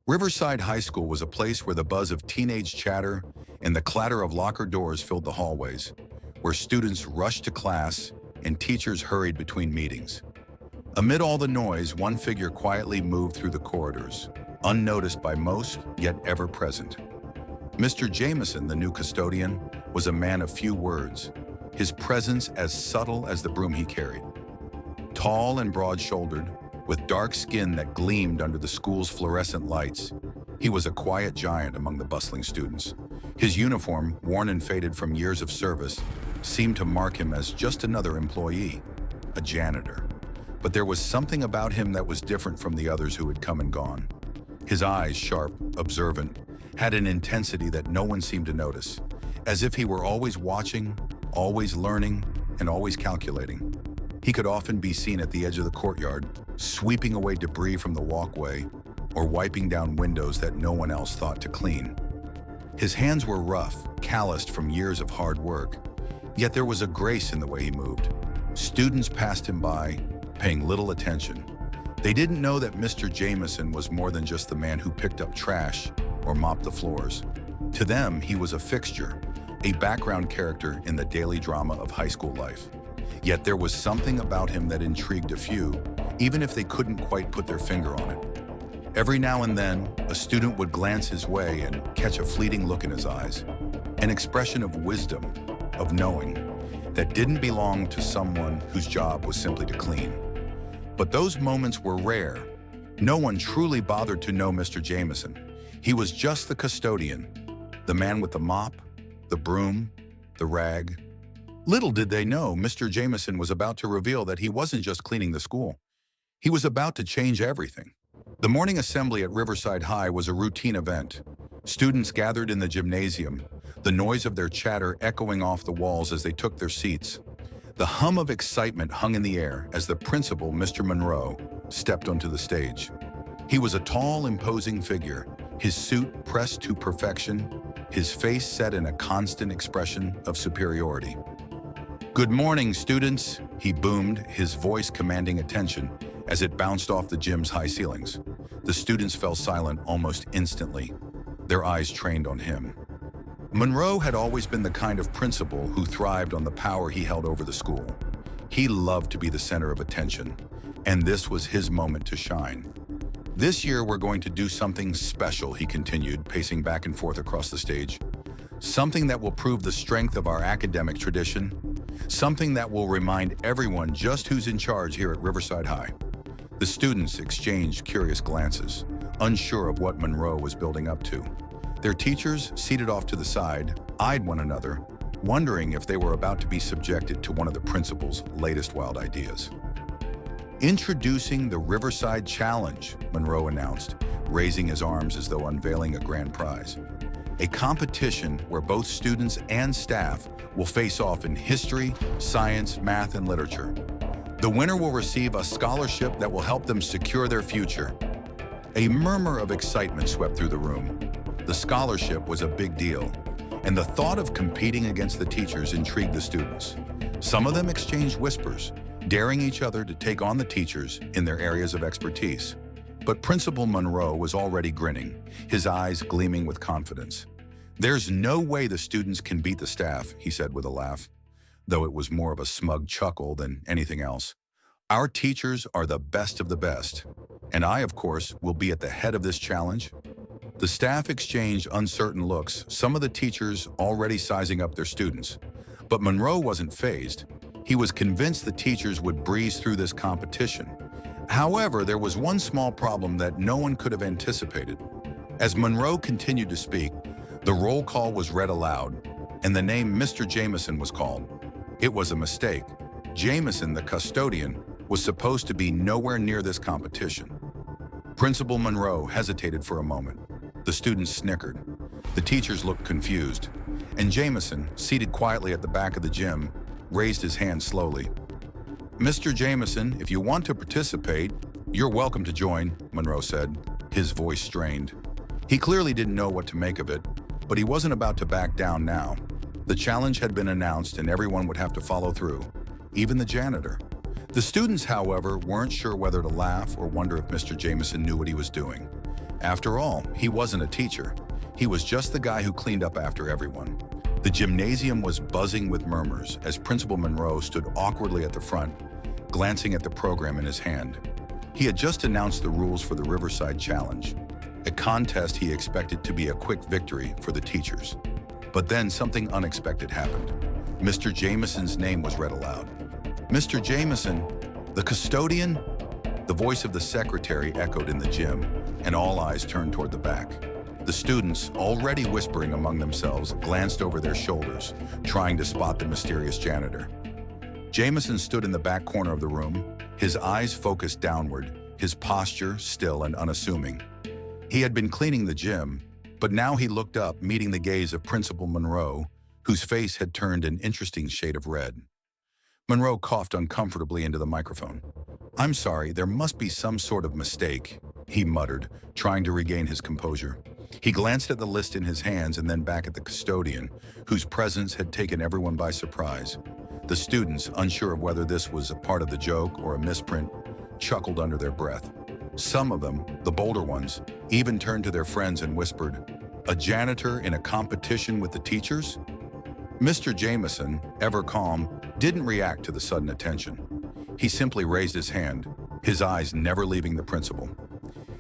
Riverside High School was a place where the buzz of teenage chatter and the clatter of locker doors filled the hallways, where students rushed to class and teachers hurried between meetings. Amid all the noise, one figure quietly moved through the corridors, unnoticed by most, yet ever present. Mr. Jameson, the new custodian, was a man of few words, his presence as subtle as the broom he carried. Tall and broad-shouldered, with dark skin that gleamed under the school's fluorescent lights, he was a quiet giant among the bustling students. His uniform, worn and faded from years of service, seemed to mark him as just another employee, a janitor. But there was something about him that was different from the others who had come and gone. His eyes, sharp, observant, had an intensity that no one seemed to notice, as if he were always watching, always learning, and always calculating. He could often be seen at the edge of the courtyard, sweeping away debris from the walkway or wiping down windows that no one else thought to clean. His hands were rough, calloused from years of hard work, yet there was a grace in the way he moved. Students passed him by, paying little attention. They didn't know that Mr. Jameson was more than just the man who picked up trash or mopped the floors. To them, he was a fixture, a background character in the daily drama of high school life. Yet there was something about him that intrigued a few, even if they couldn't quite put their finger on it. Every now and then, a student would glance his way and catch a fleeting look in his eyes, an expression of wisdom, of knowing, that didn't belong to someone whose job was simply to clean. But those moments were rare. No one truly bothered to know Mr. Jameson. He was just the custodian, the man with the mop, the broom, the rag. Little did they know Mr. Jameson was about to reveal that he wasn't just cleaning the school. He was about to change everything. The morning assembly at Riverside High was a routine event. Students gathered in the gymnasium, the noise of their chatter echoing off the walls as they took their seats. The hum of excitement hung in the air as the principal, Mr. Monroe, stepped onto the stage. He was a tall, imposing figure, his suit pressed to perfection, his face set in a constant expression of superiority. "Good morning, students," he boomed, his voice commanding attention as it bounced off the gym's high ceilings. The students fell silent almost instantly, their eyes trained on him. Monroe had always been the kind of principal who thrived on the power he held over the school. He loved to be the center of attention, and this was his moment to shine. "This year we're going to do something special," he continued, pacing back and forth across the stage. "Something that will prove the strength of our academic tradition. Something that will remind everyone just who's in charge here at Riverside High." The students exchanged curious glances, unsure of what Monroe was building up to. Their teachers, seated off to the side, eyed one another, wondering if they were about to be subjected to one of the principal's latest wild ideas. "Introducing the Riverside Challenge," Monroe announced, raising his arms as though unveiling a grand prize. "A competition where both students and staff will face off in history, science, math, and literature. The winner will receive a scholarship that will help them secure their future." A murmur of excitement swept through the room. The scholarship was a big deal, and the thought of competing against the teachers intrigued the students. Some of them exchanged whispers, daring each other to take on the teachers in their areas of expertise. But Principal Monroe was already grinning, his eyes gleaming with confidence. "There's no way the students can beat the staff," he said with a laugh, though it was more of a smug chuckle than anything else. "Our teachers are the best of the best, and I, of course, will be at the head of this challenge." The staff exchanged uncertain looks, some of the teachers already sizing up their students. But Monroe wasn't fazed. He was convinced the teachers would breeze through this competition. However, there was one small problem that no one could have anticipated. As Monroe continued to speak, the roll call was read aloud, and the name Mr. Jameson was called. It was a mistake. Jameson, the custodian, was supposed to be nowhere near this competition. Principal Monroe hesitated for a moment. The students snickered. The teachers looked confused. And Jameson, seated quietly at the back of the gym, raised his hand slowly. "Mr. Jameson, if you want to participate, you're welcome to join," Monroe said, his voice strained. He clearly didn't know what to make of it, but he wasn't about to back down now. The challenge had been announced and everyone would have to follow through, even the janitor. The students, however, weren't sure whether to laugh or wonder if Mr. Jameson knew what he was doing. After all, he wasn't a teacher. He was just the guy who cleaned up after everyone. The gymnasium was buzzing with murmurs as Principal Monroe stood awkwardly at the front, glancing at the program in his hand. He had just announced the rules for the Riverside Challenge, a contest he expected to be a quick victory for the teachers. But then something unexpected happened. Mr. Jameson's name was read aloud. "Mr. Jameson, the custodian?" The voice of the secretary echoed in the gym, and all eyes turned toward the back. The students, already whispering among themselves, glanced over their shoulders, trying to spot the mysterious janitor. Jameson stood in the back corner of the room, his eyes focused downward, his posture still and unassuming. He had been cleaning the gym, but now he looked up, meeting the gaze of Principal Monroe, whose face had turned an interesting shade of red. Monroe coughed uncomfortably into the microphone. "I'm sorry, there must be some sort of mistake," he muttered, trying to regain his composure. He glanced at the list in his hands and then back at the custodian, whose presence had taken everyone by surprise. The students, unsure of whether this was a part of the joke or a misprint, chuckled under their breath. Some of them, the bolder ones, even turned to their friends and whispered, "A janitor in a competition with the teachers?" Mr. Jameson, ever calm, didn't react to the sudden attention. He simply raised his hand, his eyes never leaving the principal.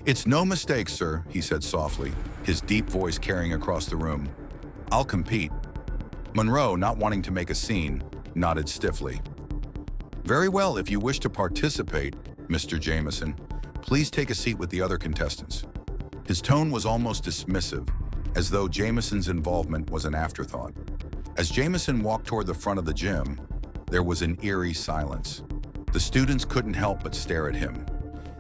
"It's no mistake, sir," he said softly, his deep voice carrying across the room. "I'll compete." Monroe, not wanting to make a scene, nodded stiffly. "Very well, if you wish to participate, Mr. Jameson, please take a seat with the other contestants." His tone was almost dismissive, as though Jameson's involvement was an afterthought. As Jameson walked toward the front of the gym, there was an eerie silence. The students couldn't help but stare at him.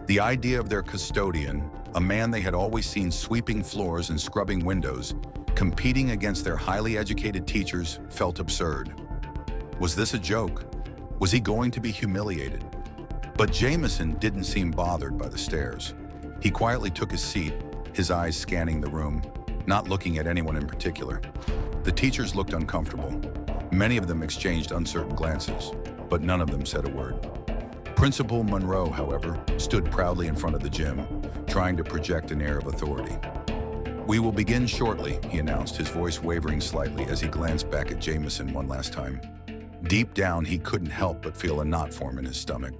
The idea of their custodian, a man they had always seen sweeping floors and scrubbing windows, competing against their highly educated teachers, felt absurd. Was this a joke? Was he going to be humiliated? But Jameson didn't seem bothered by the stares. He quietly took his seat, his eyes scanning the room, not looking at anyone in particular. The teachers looked uncomfortable. Many of them exchanged uncertain glances, but none of them said a word. Principal Monroe, however, stood proudly in front of the gym, trying to project an air of authority. "We will begin shortly," he announced, his voice wavering slightly as he glanced back at Jameson one last time. Deep down, he couldn't help but feel a knot form in his stomach.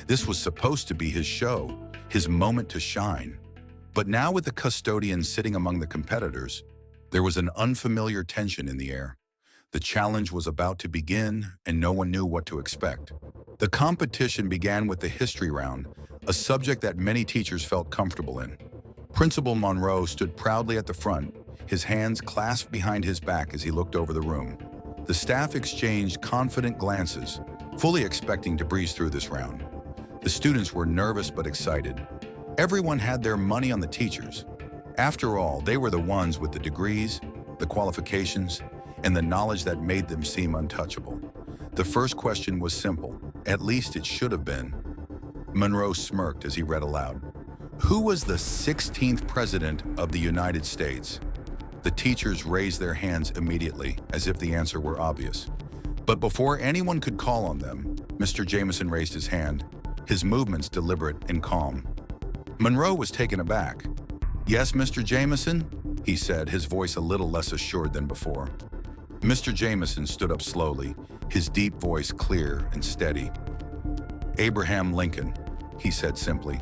This was supposed to be his show, his moment to shine. But now, with the custodian sitting among the competitors, there was an unfamiliar tension in the air. The challenge was about to begin, and no one knew what to expect. The competition began with the history round, a subject that many teachers felt comfortable in. Principal Monroe stood proudly at the front, his hands clasped behind his back as he looked over the room. The staff exchanged confident glances, fully expecting to breeze through this round. The students were nervous but excited. Everyone had their money on the teachers. After all, they were the ones with the degrees, the qualifications, and the knowledge that made them seem untouchable. The first question was simple, at least it should have been. Monroe smirked as he read aloud. "Who was the 16th President of the United States?" The teachers raised their hands immediately, as if the answer were obvious. But before anyone could call on them, Mr. Jameson raised his hand, his movements deliberate and calm. Monroe was taken aback. "Yes, Mr. Jameson?" he said, his voice a little less assured than before. Mr. Jameson stood up slowly, his deep voice clear and steady. "Abraham Lincoln," he said simply.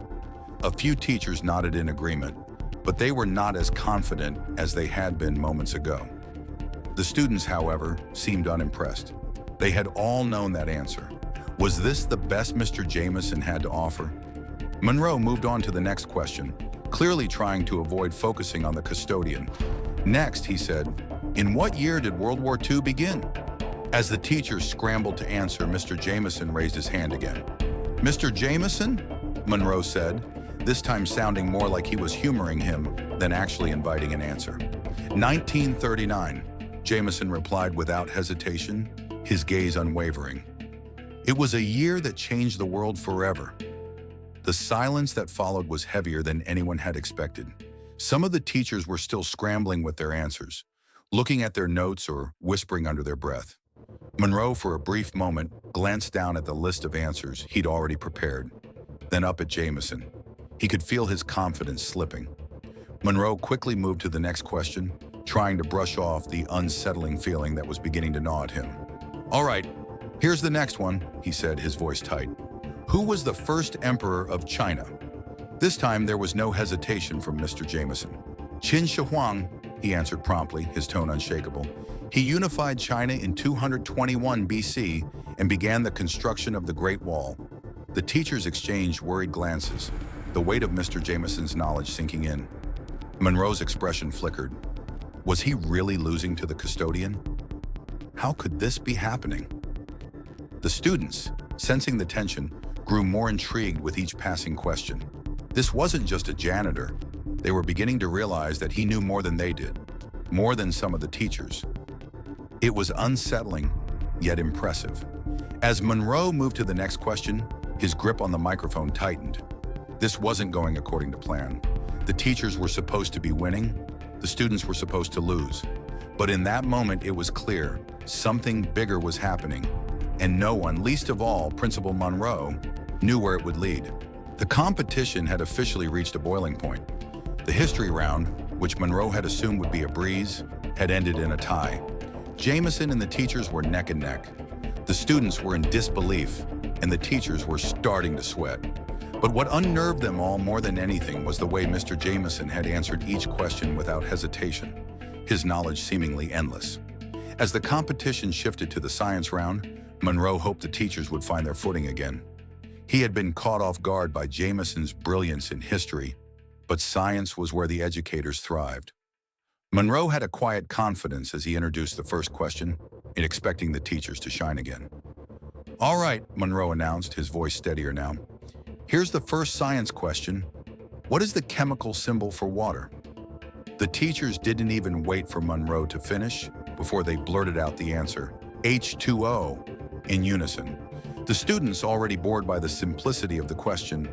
A few teachers nodded in agreement, but they were not as confident as they had been moments ago. The students, however, seemed unimpressed. They had all known that answer. Was this the best Mr. Jameson had to offer? Monroe moved on to the next question, clearly trying to avoid focusing on the custodian. "Next," he said, "in what year did World War II begin?" As the teachers scrambled to answer, Mr. Jameson raised his hand again. "Mr. Jameson?" Monroe said, this time sounding more like he was humoring him than actually inviting an answer. 1939, Jameson replied without hesitation, his gaze unwavering. It was a year that changed the world forever. The silence that followed was heavier than anyone had expected. Some of the teachers were still scrambling with their answers, looking at their notes or whispering under their breath. Monroe, for a brief moment, glanced down at the list of answers he'd already prepared, then up at Jameson. He could feel his confidence slipping. Monroe quickly moved to the next question, trying to brush off the unsettling feeling that was beginning to gnaw at him. "All right, here's the next one," he said, his voice tight. "Who was the first emperor of China?" This time there was no hesitation from Mr. Jameson. "Qin Shi Huang," he answered promptly, his tone unshakable. "He unified China in 221 BC and began the construction of the Great Wall." The teachers exchanged worried glances, the weight of Mr. Jameson's knowledge sinking in. Monroe's expression flickered. Was he really losing to the custodian? How could this be happening? The students, sensing the tension, grew more intrigued with each passing question. This wasn't just a janitor. They were beginning to realize that he knew more than they did, more than some of the teachers. It was unsettling, yet impressive. As Monroe moved to the next question, his grip on the microphone tightened. This wasn't going according to plan. The teachers were supposed to be winning, the students were supposed to lose. But in that moment, it was clear something bigger was happening, and no one, least of all Principal Monroe, knew where it would lead. The competition had officially reached a boiling point. The history round, which Monroe had assumed would be a breeze, had ended in a tie. Jameson and the teachers were neck and neck. The students were in disbelief, and the teachers were starting to sweat. But what unnerved them all more than anything was the way Mr. Jameson had answered each question without hesitation, his knowledge seemingly endless. As the competition shifted to the science round, Monroe hoped the teachers would find their footing again. He had been caught off guard by Jameson's brilliance in history, but science was where the educators thrived. Monroe had a quiet confidence as he introduced the first question, expecting the teachers to shine again. "All right," Monroe announced, his voice steadier now. "Here's the first science question. What is the chemical symbol for water?" The teachers didn't even wait for Monroe to finish before they blurted out the answer, H2O, in unison. The students, already bored by the simplicity of the question,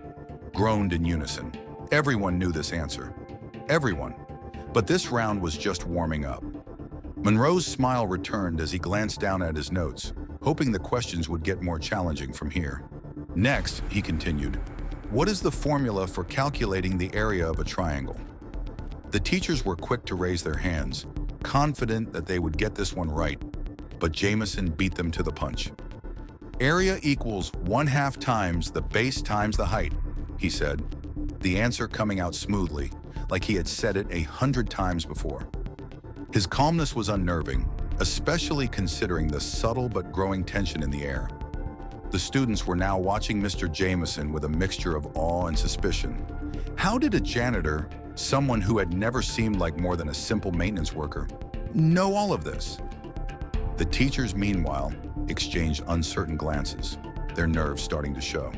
groaned in unison. Everyone knew this answer. Everyone. But this round was just warming up. Monroe's smile returned as he glanced down at his notes, hoping the questions would get more challenging from here. "Next," he continued, "what is the formula for calculating the area of a triangle?" The teachers were quick to raise their hands, confident that they would get this one right, but Jameson beat them to the punch. "Area equals 1/2 times the base times the height," he said, the answer coming out smoothly, like he had said it 100 times before. His calmness was unnerving, especially considering the subtle but growing tension in the air. The students were now watching Mr. Jameson with a mixture of awe and suspicion. How did a janitor, someone who had never seemed like more than a simple maintenance worker, know all of this? The teachers, meanwhile, exchanged uncertain glances, their nerves starting to show.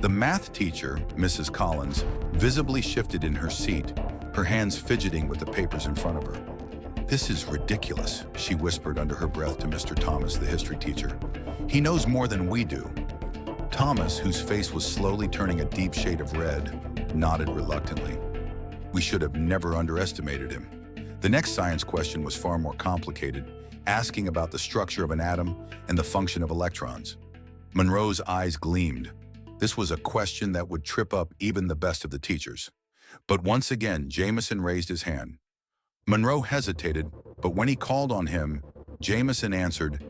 The math teacher, Mrs. Collins, visibly shifted in her seat, her hands fidgeting with the papers in front of her. "This is ridiculous," she whispered under her breath to Mr. Thomas, the history teacher. "He knows more than we do." Thomas, whose face was slowly turning a deep shade of red, nodded reluctantly. "We should have never underestimated him." The next science question was far more complicated, asking about the structure of an atom and the function of electrons. Monroe's eyes gleamed. This was a question that would trip up even the best of the teachers. But once again, Jameson raised his hand. Monroe hesitated, but when he called on him, Jameson answered,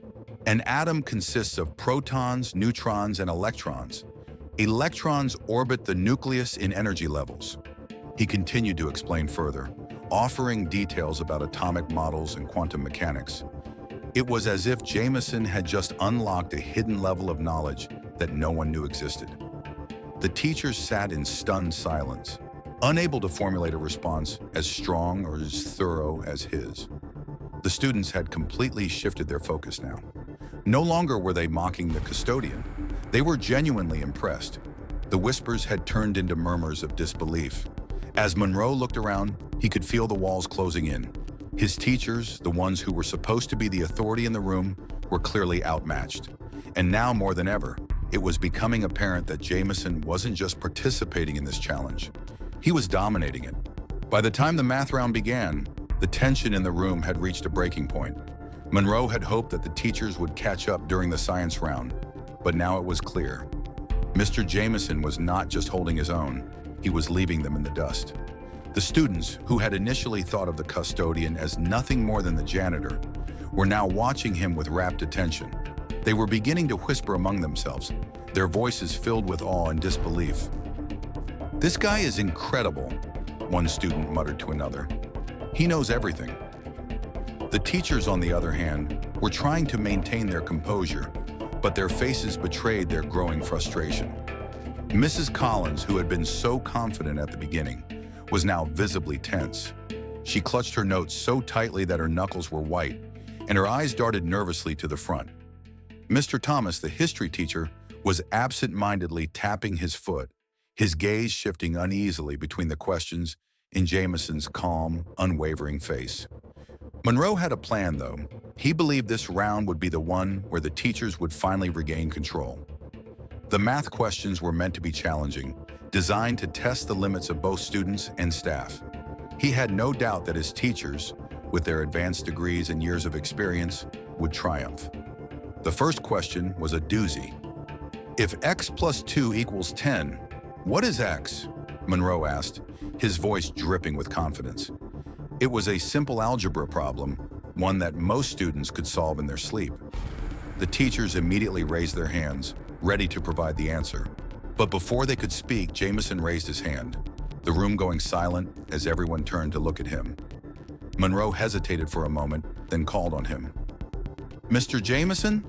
"An atom consists of protons, neutrons, and electrons. Electrons orbit the nucleus in energy levels." He continued to explain further, offering details about atomic models and quantum mechanics. It was as if Jameson had just unlocked a hidden level of knowledge that no one knew existed. The teachers sat in stunned silence, unable to formulate a response as strong or as thorough as his. The students had completely shifted their focus now. No longer were they mocking the custodian. They were genuinely impressed. The whispers had turned into murmurs of disbelief. As Monroe looked around, he could feel the walls closing in. His teachers, the ones who were supposed to be the authority in the room, were clearly outmatched. And now more than ever, it was becoming apparent that Jameson wasn't just participating in this challenge. He was dominating it. By the time the math round began, the tension in the room had reached a breaking point. Monroe had hoped that the teachers would catch up during the science round, but now it was clear. Mr. Jameson was not just holding his own, he was leaving them in the dust. The students, who had initially thought of the custodian as nothing more than the janitor, were now watching him with rapt attention. They were beginning to whisper among themselves, their voices filled with awe and disbelief. "This guy is incredible," one student muttered to another. "He knows everything." The teachers, on the other hand, were trying to maintain their composure, but their faces betrayed their growing frustration. Mrs. Collins, who had been so confident at the beginning, was now visibly tense. She clutched her notes so tightly that her knuckles were white, and her eyes darted nervously to the front. Mr. Thomas, the history teacher, was absent-mindedly tapping his foot, his gaze shifting uneasily between the questions in Jameson's calm, unwavering face. Monroe had a plan, though. He believed this round would be the one where the teachers would finally regain control. The math questions were meant to be challenging, designed to test the limits of both students and staff. He had no doubt that his teachers, with their advanced degrees and years of experience, would triumph. The first question was a doozy. "If x plus 2 equals 10, what is x?" Monroe asked, his voice dripping with confidence. It was a simple algebra problem, one that most students could solve in their sleep. The teachers immediately raised their hands, ready to provide the answer. But before they could speak, Jameson raised his hand, the room going silent as everyone turned to look at him. Monroe hesitated for a moment, then called on him. "Mr. Jameson?"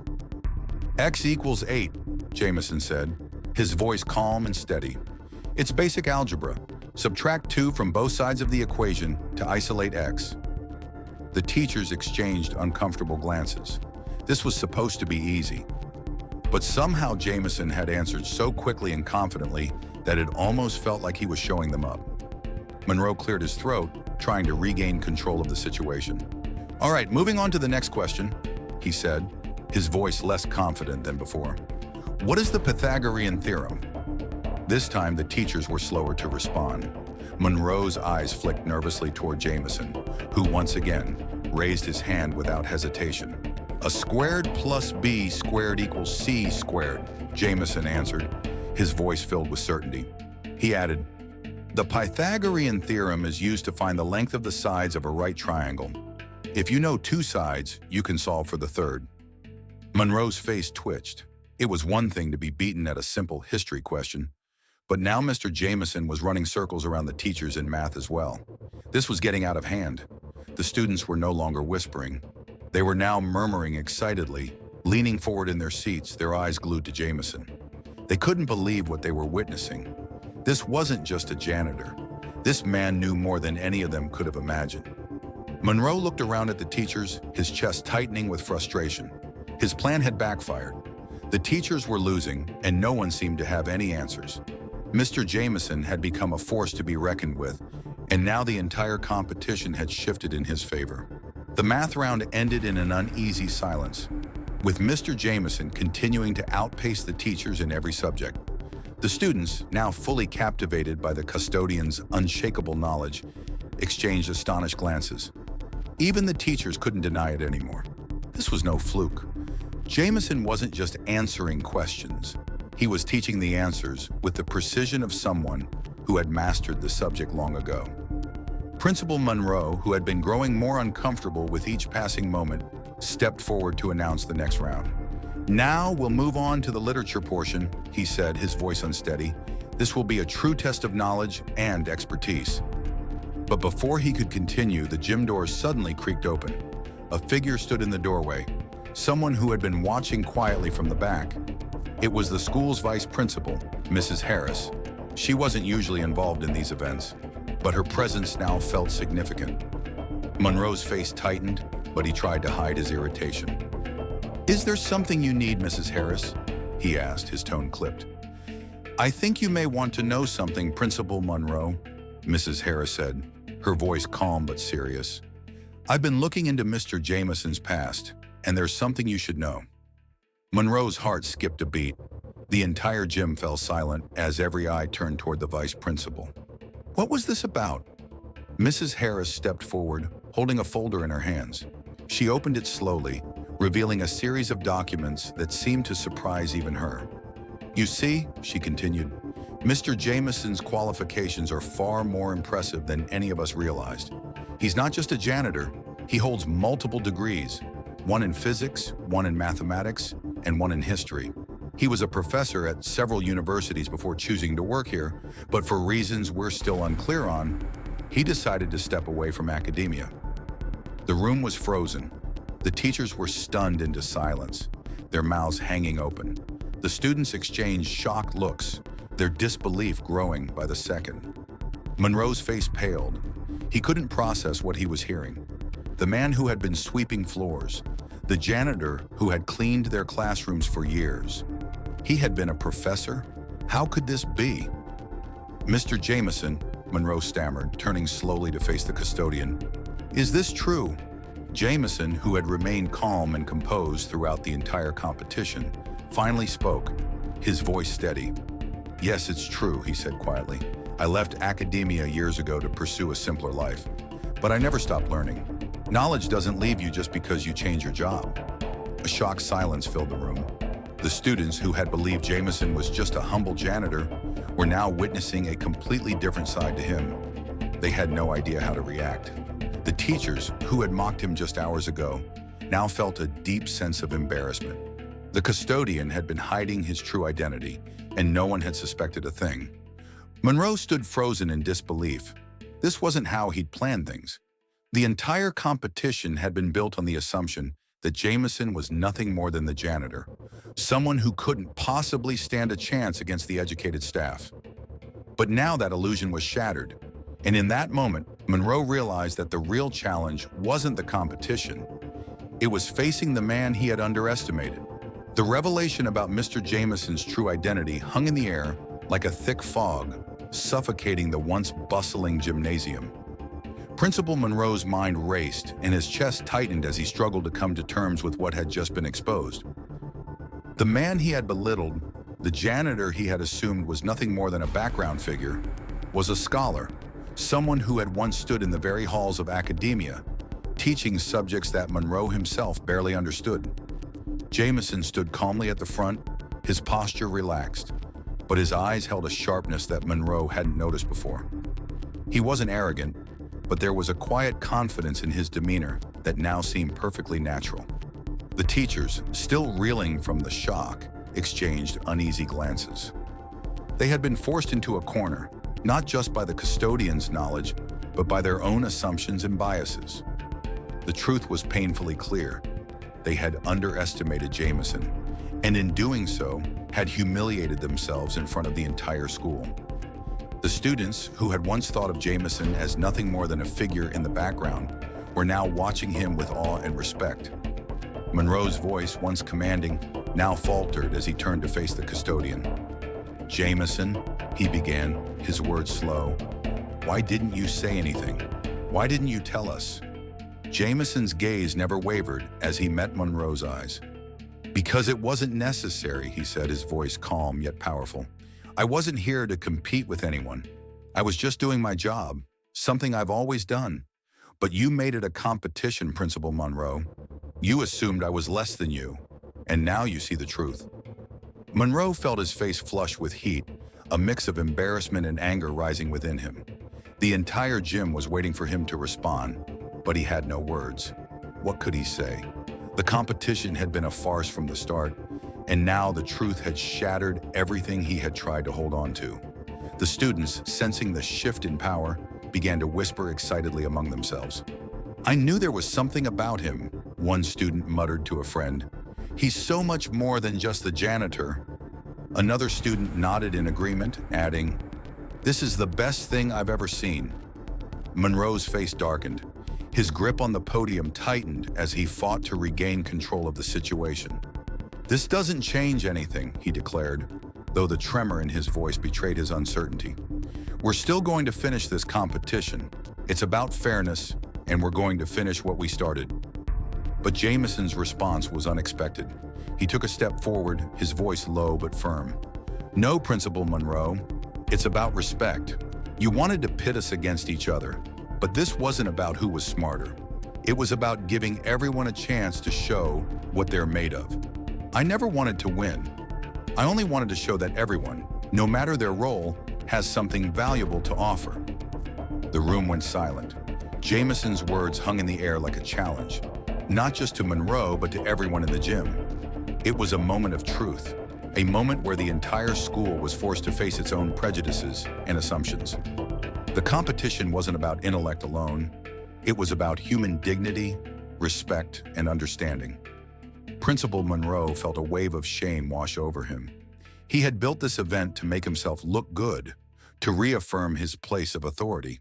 "X equals 8, Jameson said, his voice calm and steady. "It's basic algebra. Subtract 2 from both sides of the equation to isolate x." The teachers exchanged uncomfortable glances. This was supposed to be easy. But somehow Jameson had answered so quickly and confidently that it almost felt like he was showing them up. Monroe cleared his throat, trying to regain control of the situation. "All right, moving on to the next question," he said, his voice less confident than before. "What is the Pythagorean theorem?" This time, the teachers were slower to respond. Monroe's eyes flicked nervously toward Jameson, who once again raised his hand without hesitation. "A squared plus b squared equals c squared," Jameson answered, his voice filled with certainty. He added, "The Pythagorean theorem is used to find the length of the sides of a right triangle. If you know 2 sides, you can solve for the third." Monroe's face twitched. It was one thing to be beaten at a simple history question, but now Mr. Jameson was running circles around the teachers in math as well. This was getting out of hand. The students were no longer whispering. They were now murmuring excitedly, leaning forward in their seats, their eyes glued to Jameson. They couldn't believe what they were witnessing. This wasn't just a janitor. This man knew more than any of them could have imagined. Monroe looked around at the teachers, his chest tightening with frustration. His plan had backfired. The teachers were losing, and no one seemed to have any answers. Mr. Jameson had become a force to be reckoned with, and now the entire competition had shifted in his favor. The math round ended in an uneasy silence, with Mr. Jameson continuing to outpace the teachers in every subject. The students, now fully captivated by the custodian's unshakable knowledge, exchanged astonished glances. Even the teachers couldn't deny it anymore. This was no fluke. Jameson wasn't just answering questions. He was teaching the answers with the precision of someone who had mastered the subject long ago. Principal Monroe, who had been growing more uncomfortable with each passing moment, stepped forward to announce the next round. "Now we'll move on to the literature portion," he said, his voice unsteady. "This will be a true test of knowledge and expertise." But before he could continue, the gym doors suddenly creaked open. A figure stood in the doorway, someone who had been watching quietly from the back. It was the school's vice principal, Mrs. Harris. She wasn't usually involved in these events, but her presence now felt significant. Monroe's face tightened, but he tried to hide his irritation. "Is there something you need, Mrs. Harris?" he asked, his tone clipped. "I think you may want to know something, Principal Monroe," Mrs. Harris said, her voice calm but serious. "I've been looking into Mr. Jameson's past, and there's something you should know." Monroe's heart skipped a beat. The entire gym fell silent as every eye turned toward the vice principal. What was this about? Mrs. Harris stepped forward, holding a folder in her hands. She opened it slowly, revealing a series of documents that seemed to surprise even her. "You see," she continued, Mr. Jameson's qualifications are far more impressive than any of us realized. He's not just a janitor, he holds multiple degrees, one in physics, one in mathematics, and one in history. He was a professor at several universities before choosing to work here, but for reasons we're still unclear on, he decided to step away from academia. The room was frozen. The teachers were stunned into silence, their mouths hanging open. The students exchanged shocked looks, their disbelief growing by the second. Monroe's face paled. He couldn't process what he was hearing. The man who had been sweeping floors, the janitor who had cleaned their classrooms for years. He had been a professor? How could this be? Mr. Jameson, Monroe stammered, turning slowly to face the custodian. Is this true? Jameson, who had remained calm and composed throughout the entire competition, finally spoke, his voice steady. Yes, it's true, he said quietly. I left academia years ago to pursue a simpler life, but I never stopped learning. Knowledge doesn't leave you just because you change your job. A shocked silence filled the room. The students who had believed Jameson was just a humble janitor were now witnessing a completely different side to him. They had no idea how to react. The teachers, who had mocked him just hours ago, now felt a deep sense of embarrassment. The custodian had been hiding his true identity, and no one had suspected a thing. Monroe stood frozen in disbelief. This wasn't how he'd planned things. The entire competition had been built on the assumption that Jameson was nothing more than the janitor, someone who couldn't possibly stand a chance against the educated staff. But now that illusion was shattered, and in that moment, Monroe realized that the real challenge wasn't the competition. It was facing the man he had underestimated. The revelation about Mr. Jameson's true identity hung in the air like a thick fog, suffocating the once bustling gymnasium. Principal Monroe's mind raced and his chest tightened as he struggled to come to terms with what had just been exposed. The man he had belittled, the janitor he had assumed was nothing more than a background figure, was a scholar, someone who had once stood in the very halls of academia, teaching subjects that Monroe himself barely understood. Jameson stood calmly at the front, his posture relaxed, but his eyes held a sharpness that Monroe hadn't noticed before. He wasn't arrogant, but there was a quiet confidence in his demeanor that now seemed perfectly natural. The teachers, still reeling from the shock, exchanged uneasy glances. They had been forced into a corner, not just by the custodian's knowledge, but by their own assumptions and biases. The truth was painfully clear. They had underestimated Jameson, and in doing so, had humiliated themselves in front of the entire school. The students, who had once thought of Jameson as nothing more than a figure in the background, were now watching him with awe and respect. Monroe's voice, once commanding, now faltered as he turned to face the custodian. Jameson, he began, his words slow. Why didn't you say anything? Why didn't you tell us? Jameson's gaze never wavered as he met Monroe's eyes. Because it wasn't necessary, he said, his voice calm yet powerful. I wasn't here to compete with anyone. I was just doing my job, something I've always done. But you made it a competition, Principal Monroe. You assumed I was less than you, and now you see the truth. Monroe felt his face flush with heat, a mix of embarrassment and anger rising within him. The entire gym was waiting for him to respond, but he had no words. What could he say? The competition had been a farce from the start, and now the truth had shattered everything he had tried to hold on to. The students, sensing the shift in power, began to whisper excitedly among themselves. I knew there was something about him, one student muttered to a friend. He's so much more than just the janitor. Another student nodded in agreement, adding, This is the best thing I've ever seen. Monroe's face darkened. His grip on the podium tightened as he fought to regain control of the situation. This doesn't change anything, he declared, though the tremor in his voice betrayed his uncertainty. We're still going to finish this competition. It's about fairness, and we're going to finish what we started. But Jameson's response was unexpected. He took a step forward, his voice low but firm. No, Principal Monroe. It's about respect. You wanted to pit us against each other, but this wasn't about who was smarter. It was about giving everyone a chance to show what they're made of. I never wanted to win. I only wanted to show that everyone, no matter their role, has something valuable to offer. The room went silent. Jameson's words hung in the air like a challenge, not just to Monroe, but to everyone in the gym. It was a moment of truth, a moment where the entire school was forced to face its own prejudices and assumptions. The competition wasn't about intellect alone. It was about human dignity, respect, and understanding. Principal Monroe felt a wave of shame wash over him. He had built this event to make himself look good, to reaffirm his place of authority.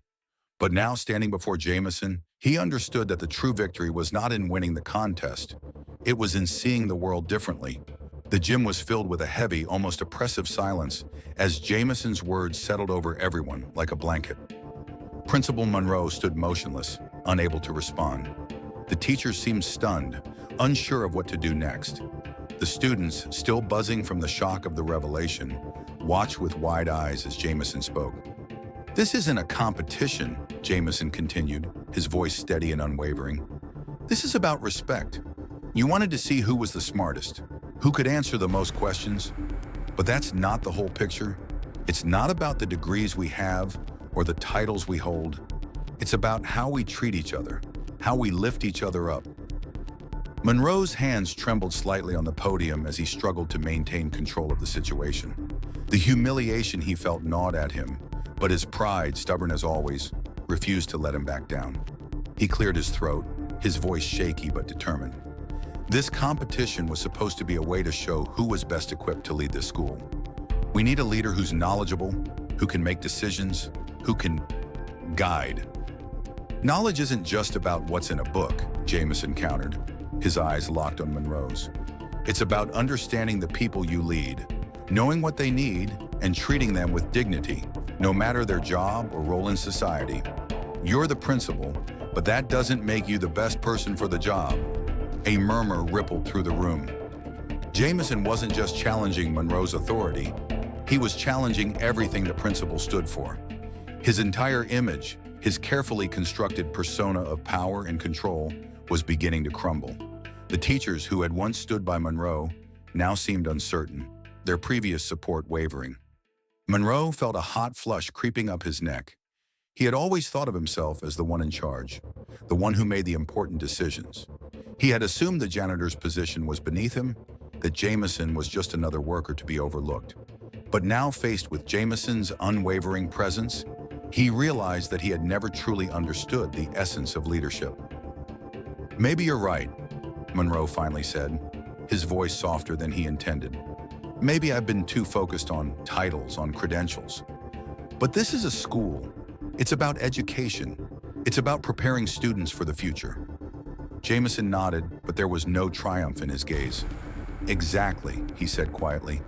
But now, standing before Jameson, he understood that the true victory was not in winning the contest. It was in seeing the world differently. The gym was filled with a heavy, almost oppressive silence as Jameson's words settled over everyone like a blanket. Principal Monroe stood motionless, unable to respond. The teachers seemed stunned, unsure of what to do next. The students, still buzzing from the shock of the revelation, watched with wide eyes as Jameson spoke. "This isn't a competition," Jameson continued, his voice steady and unwavering. "This is about respect. You wanted to see who was the smartest, who could answer the most questions. But that's not the whole picture. It's not about the degrees we have or the titles we hold. It's about how we treat each other, how we lift each other up." Monroe's hands trembled slightly on the podium as he struggled to maintain control of the situation. The humiliation he felt gnawed at him, but his pride, stubborn as always, refused to let him back down. He cleared his throat, his voice shaky but determined. This competition was supposed to be a way to show who was best equipped to lead this school. We need a leader who's knowledgeable, who can make decisions, who can guide. "Knowledge isn't just about what's in a book," Jameson countered, his eyes locked on Monroe's. "It's about understanding the people you lead, knowing what they need, and treating them with dignity, no matter their job or role in society. You're the principal, but that doesn't make you the best person for the job." A murmur rippled through the room. Jameson wasn't just challenging Monroe's authority, he was challenging everything the principal stood for. His entire image, his carefully constructed persona of power and control, was beginning to crumble. The teachers who had once stood by Monroe now seemed uncertain, their previous support wavering. Monroe felt a hot flush creeping up his neck. He had always thought of himself as the one in charge, the one who made the important decisions. He had assumed the janitor's position was beneath him, that Jameson was just another worker to be overlooked. But now, faced with Jameson's unwavering presence, he realized that he had never truly understood the essence of leadership. "Maybe you're right," Monroe finally said, his voice softer than he intended. "Maybe I've been too focused on titles, on credentials. But this is a school. It's about education. It's about preparing students for the future." Jameson nodded, but there was no triumph in his gaze. "Exactly," he said quietly.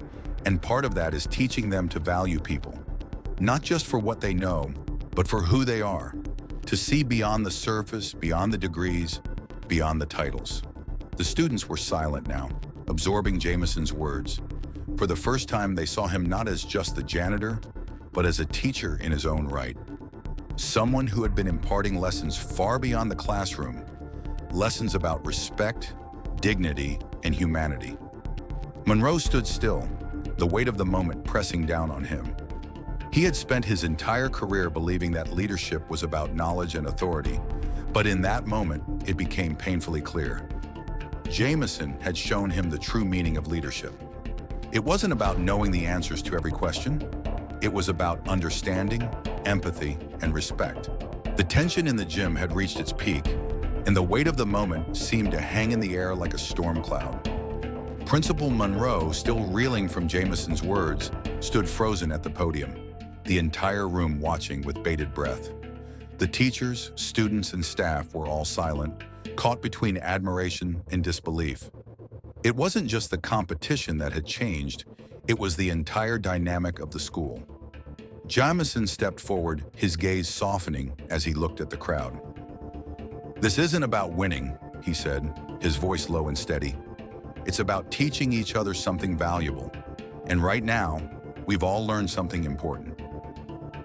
"And part of that is teaching them to value people, not just for what they know, but for who they are, to see beyond the surface, beyond the degrees, beyond the titles." The students were silent now, absorbing Jameson's words. For the first time, they saw him not as just the janitor, but as a teacher in his own right. Someone who had been imparting lessons far beyond the classroom, lessons about respect, dignity, and humanity. Monroe stood still, the weight of the moment pressing down on him. He had spent his entire career believing that leadership was about knowledge and authority, but in that moment, it became painfully clear. Jameson had shown him the true meaning of leadership. It wasn't about knowing the answers to every question. It was about understanding, empathy, and respect. The tension in the gym had reached its peak, and the weight of the moment seemed to hang in the air like a storm cloud. Principal Monroe, still reeling from Jameson's words, stood frozen at the podium, the entire room watching with bated breath. The teachers, students, and staff were all silent, caught between admiration and disbelief. It wasn't just the competition that had changed, it was the entire dynamic of the school. Jameson stepped forward, his gaze softening as he looked at the crowd. "This isn't about winning," he said, his voice low and steady. "It's about teaching each other something valuable. And right now, we've all learned something important."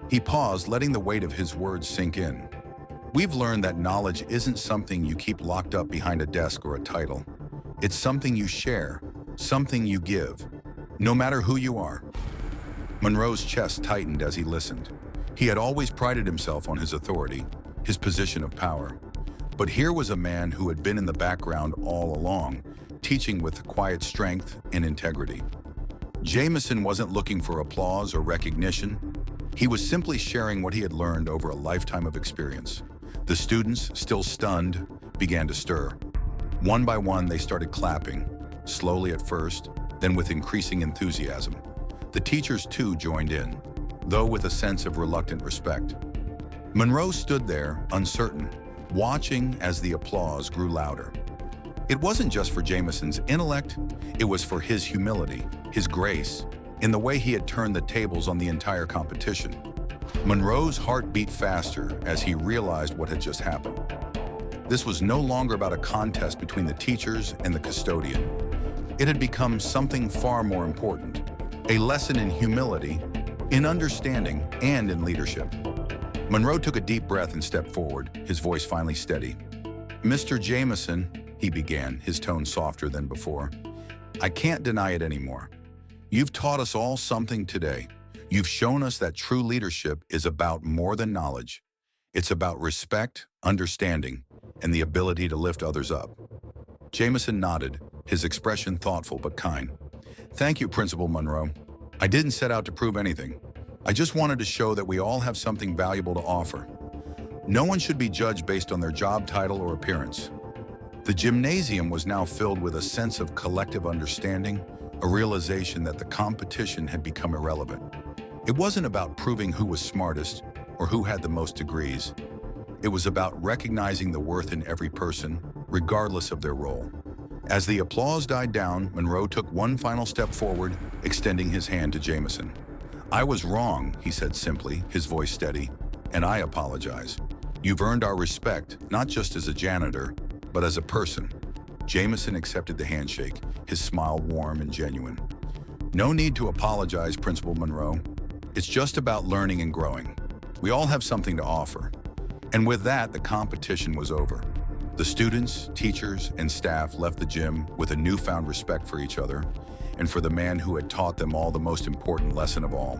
He paused, letting the weight of his words sink in. "We've learned that knowledge isn't something you keep locked up behind a desk or a title. It's something you share, something you give, no matter who you are." Monroe's chest tightened as he listened. He had always prided himself on his authority, his position of power. But here was a man who had been in the background all along, teaching with quiet strength and integrity. Jameson wasn't looking for applause or recognition. He was simply sharing what he had learned over a lifetime of experience. The students, still stunned, began to stir. One by one, they started clapping, slowly at first, then with increasing enthusiasm. The teachers too joined in, though with a sense of reluctant respect. Monroe stood there, uncertain, watching as the applause grew louder. It wasn't just for Jameson's intellect, it was for his humility, his grace, in the way he had turned the tables on the entire competition. Monroe's heart beat faster as he realized what had just happened. This was no longer about a contest between the teachers and the custodian. It had become something far more important, a lesson in humility, in understanding, and in leadership. Monroe took a deep breath and stepped forward, his voice finally steady. "Mr. Jameson," he began, his tone softer than before, "I can't deny it anymore. You've taught us all something today. You've shown us that true leadership is about more than knowledge. It's about respect, understanding, and the ability to lift others up." Jameson nodded, his expression thoughtful but kind. "Thank you, Principal Monroe. I didn't set out to prove anything. I just wanted to show that we all have something valuable to offer. No one should be judged based on their job title or appearance." The gymnasium was now filled with a sense of collective understanding, a realization that the competition had become irrelevant. It wasn't about proving who was smartest or who had the most degrees. It was about recognizing the worth in every person, regardless of their role. As the applause died down, Monroe took one final step forward, extending his hand to Jameson. "I was wrong," he said simply, his voice steady, "and I apologize. You've earned our respect, not just as a janitor, but as a person." Jameson accepted the handshake, his smile warm and genuine. "No need to apologize, Principal Monroe. It's just about learning and growing. We all have something to offer." And with that, the competition was over. The students, teachers, and staff left the gym with a newfound respect for each other and for the man who had taught them all the most important lesson of all.